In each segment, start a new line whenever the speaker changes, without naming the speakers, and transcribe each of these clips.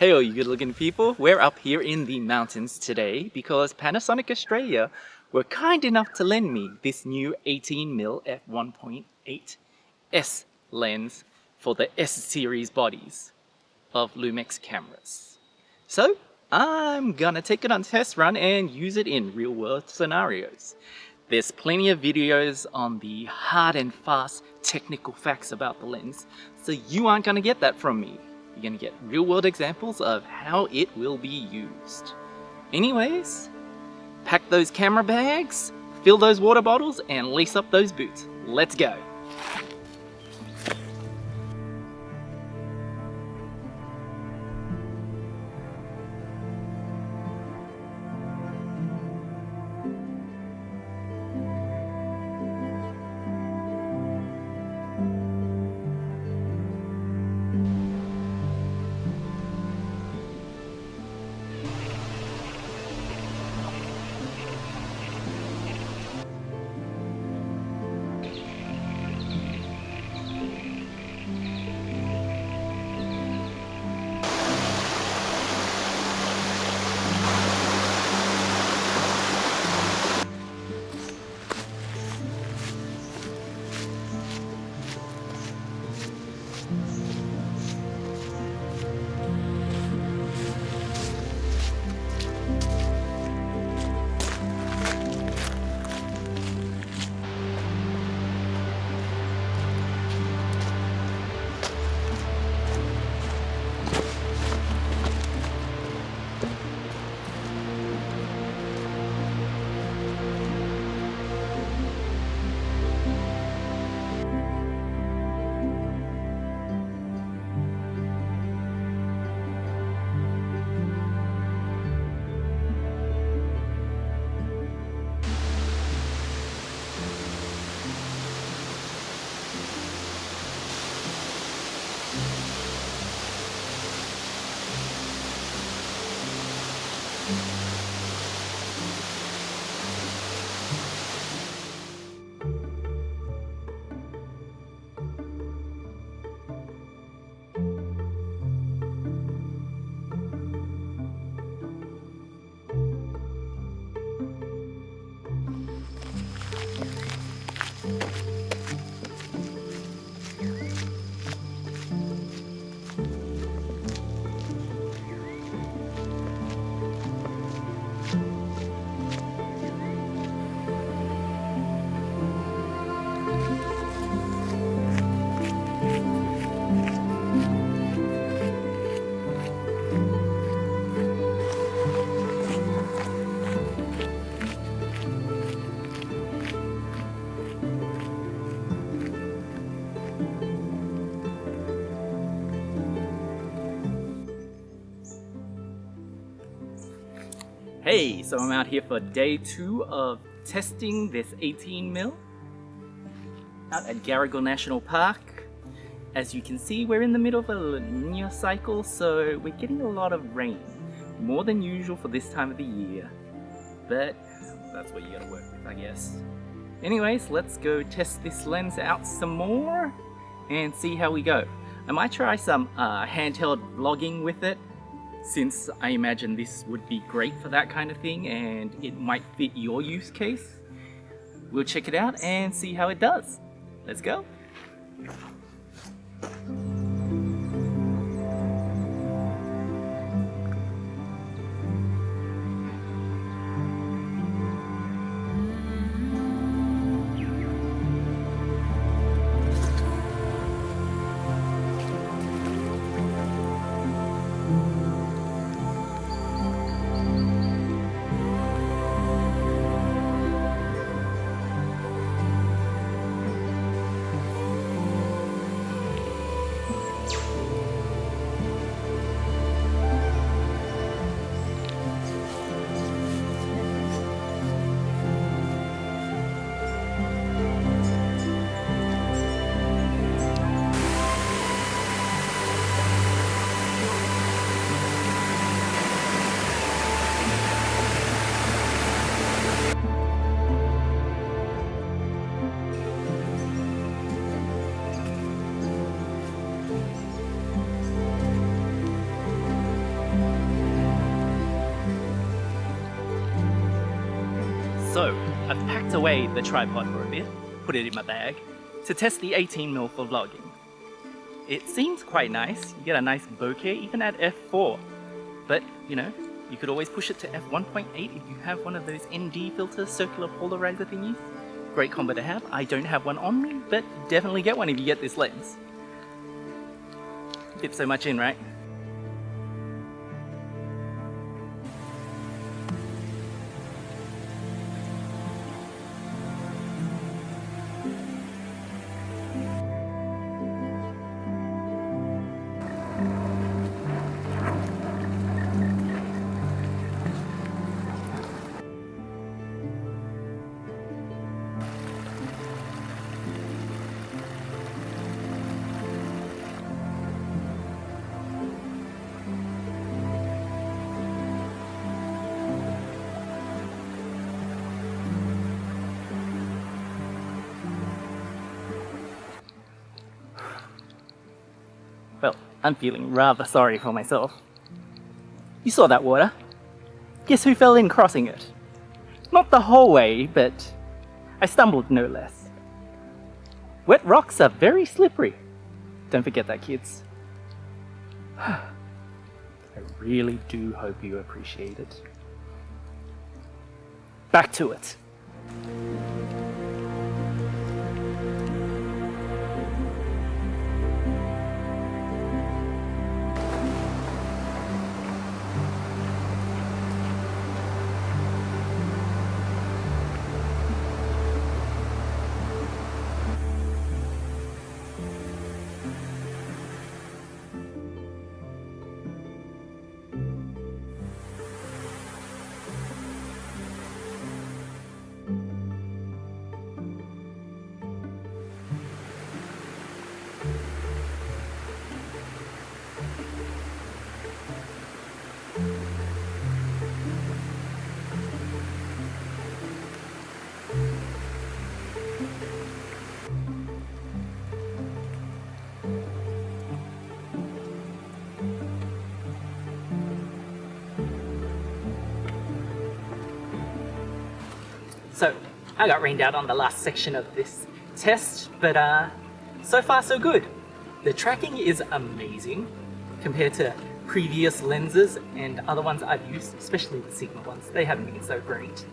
Hey all you good looking people, we're up here in the mountains today because Panasonic Australia were kind enough to lend me this new 18mm f1.8 S lens for the S series bodies of Lumix cameras. So I'm gonna take it on a test run and use it in real world scenarios. There's plenty of videos on the hard and fast technical facts about the lens, so you aren't gonna get that from me. You're gonna get real world examples of how it will be used. Anyways, pack those camera bags, fill those water bottles, and lace up those boots. Let's go. Hey, so I'm out here for day 2 of testing this 18mm out at Garigal National Park. As you can see, we're in the middle of a La Nina cycle, so we're getting a lot of rain, more than usual for this time of the year, but that's what you gotta work with, I guess. Anyways, let's go test this lens out some more and see how we go. I might try some handheld vlogging with it, since I imagine this would be great for that kind of thing and it might fit your use case. We'll check it out and see how it does. Let's go. I've packed away the tripod for a bit, put it in my bag, to test the 18mm for vlogging. It seems quite nice, you get a nice bokeh even at f4, but you know, you could always push it to f1.8 if you have one of those ND filter circular polarizer thingies. Great combo to have. I don't have one on me, but definitely get one if you get this lens. Fits so much in, right? Well, I'm feeling rather sorry for myself. You saw that water. Guess who fell in crossing it? Not the whole way, but I stumbled no less. Wet rocks are very slippery. Don't forget that, kids. I really do hope you appreciate it. Back to it. So, I got rained out on the last section of this test, but so far so good. The tracking is amazing compared to previous lenses and other ones I've used, especially the Sigma ones. They haven't been so great.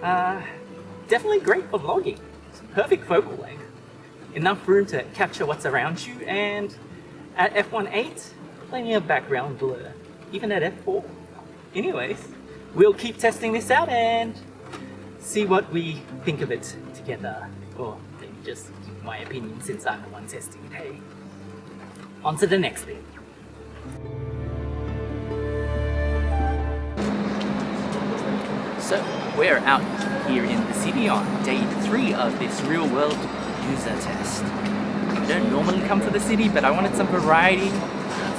Definitely great for vlogging. Perfect focal length. Enough room to capture what's around you, and at f1.8, plenty of background blur, even at f4. Anyways, we'll keep testing this out and see what we think of it together, or maybe just my opinion since I'm the one testing it. Hey, on to the next bit. So we're out here in the city on day 3 of this real-world user test. I don't normally come to the city, but I wanted some variety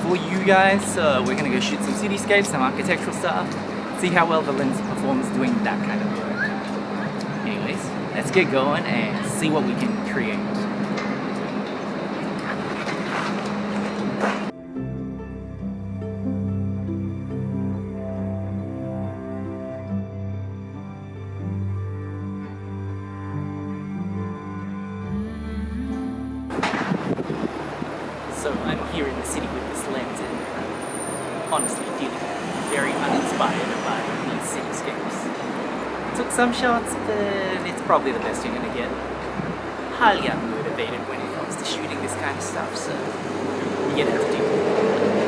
for you guys, so we're gonna go shoot some cityscapes, some architectural stuff, see how well the lens performs doing that kind of work. Anyways, let's get going and see what we can create. So I'm here in the city with this lens and honestly feeling very uninspired by these cityscapes. Took some shots, but it's probably the best you're gonna get. Highly unmotivated when it comes to shooting this kind of stuff, so you're gonna have to deal with it.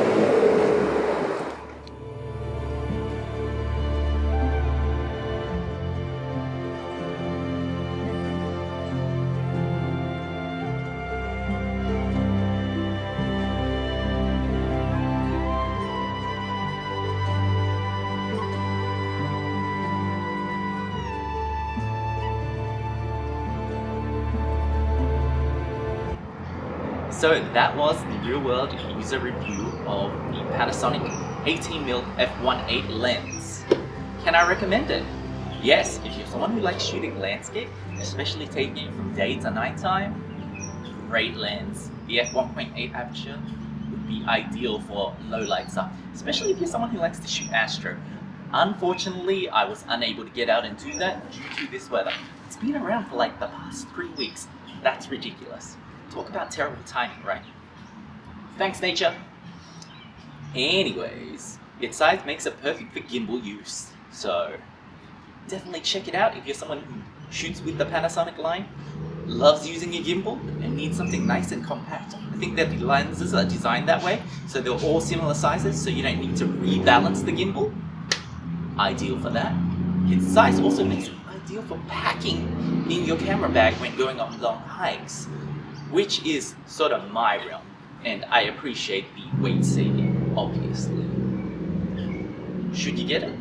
So that was the real-world user review of the Panasonic 18mm f1.8 lens. Can I recommend it? Yes, if you're someone who likes shooting landscape, especially taking it from day to nighttime, great lens. The f1.8 aperture would be ideal for low light stuff, especially if you're someone who likes to shoot astro. Unfortunately, I was unable to get out and do that due to this weather. It's been around for like the past 3 weeks. That's ridiculous. Talk about terrible timing, right? Thanks, nature. Anyways, its size makes it perfect for gimbal use, so definitely check it out if you're someone who shoots with the Panasonic line, loves using a gimbal, and needs something nice and compact. I think that the lenses are designed that way, so they're all similar sizes, so you don't need to rebalance the gimbal. Ideal for that. Its size also makes it ideal for packing in your camera bag when going on long hikes, which is sort of my realm, and I appreciate the weight saving, obviously. Should you get it?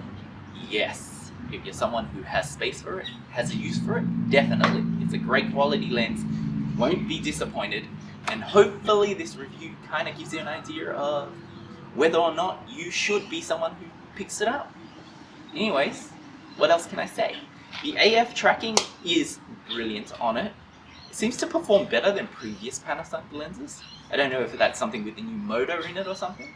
Yes. If you're someone who has space for it, has a use for it, definitely. It's a great quality lens, won't be disappointed, and hopefully this review kind of gives you an idea of whether or not you should be someone who picks it up. Anyways, what else can I say? The AF tracking is brilliant on it. It seems to perform better than previous Panasonic lenses. I don't know if that's something with the new motor in it or something,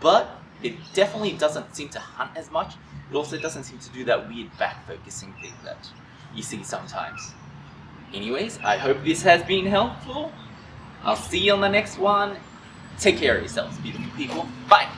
but it definitely doesn't seem to hunt as much. It also doesn't seem to do that weird back focusing thing that you see sometimes. Anyways, I hope this has been helpful. I'll see you on the next one. Take care of yourselves, beautiful people. Bye!